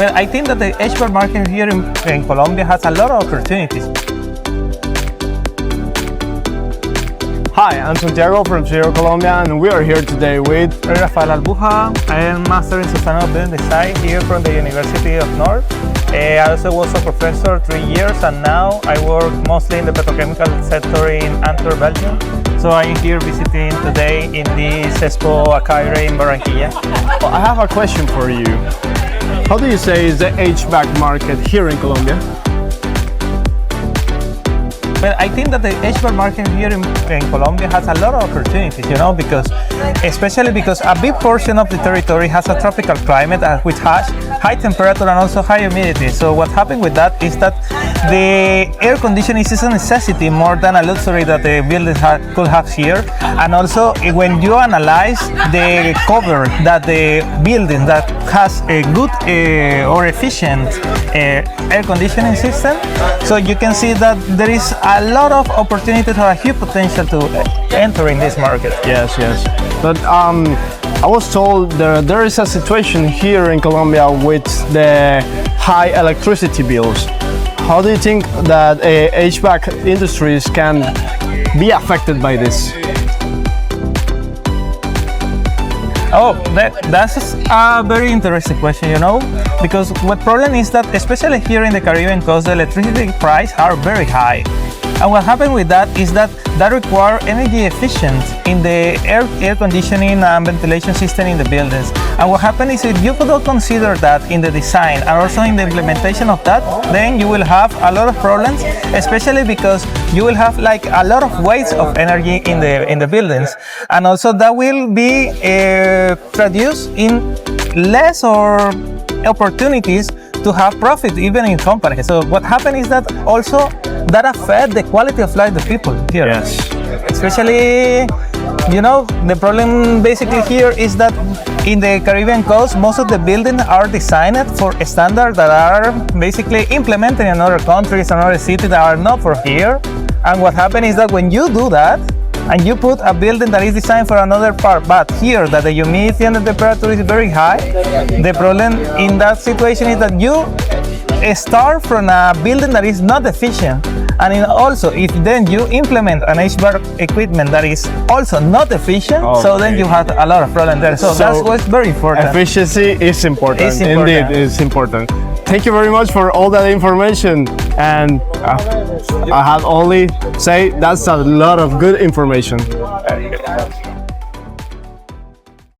Well, I think that the HVAC market here in Colombia has a lot of opportunities. Hi, I'm Santiago from ZERO Colombia, and we are here today with Rafael Albuja. I am Master in Sustainable Building Design here from the University of North. I also was a professor 3 years, and now I work mostly in the petrochemical sector in Antwerp, Belgium. So I am here visiting today in this Expo Acaire in Barranquilla. Well, I have a question for you. How do you say is the HVAC market here in Colombia? Well, I think that the HVAC market here in Colombia has a lot of opportunities, because especially because a big portion of the territory has a tropical climate which has high temperature and also high humidity. So what happened with that is that the air conditioning is a necessity more than a luxury that the building could have here. And also when you analyze the cover that the building that has a good or efficient air conditioning system, so you can see that there is a lot of opportunities, a huge potential to enter in this market. Yes. But I was told there is a situation here in Colombia with the high electricity bills. How do you think that HVAC industries can be affected by this? Oh, that's a very interesting question, because what problem is that, especially here in the Caribbean coast, the electricity prices are very high. And what happened with that is that require energy efficient in the air conditioning and ventilation system in the buildings. And what happened is if you could consider that in the design and also in the implementation of that, then you will have a lot of problems, especially because you will have like a lot of waste of energy in the buildings. And also that will be produced in less or opportunities to have profit even in companies. So what happened is that also that affect the quality of life of the people here. Yes. Especially, the problem basically here is that in the Caribbean coast, most of the buildings are designed for standards that are basically implemented in other countries and other cities that are not for here. And what happens is that when you do that, and you put a building that is designed for another part, but here that the humidity and the temperature is very high, the problem in that situation is that you start from a building that is not efficient. And also, if then you implement an HVAC equipment that is also not efficient, so then you have a lot of problems there. So that's what's very important. Efficiency is important. It's important. Indeed, it's important. Thank you very much for all that information. And I have only say that's a lot of good information.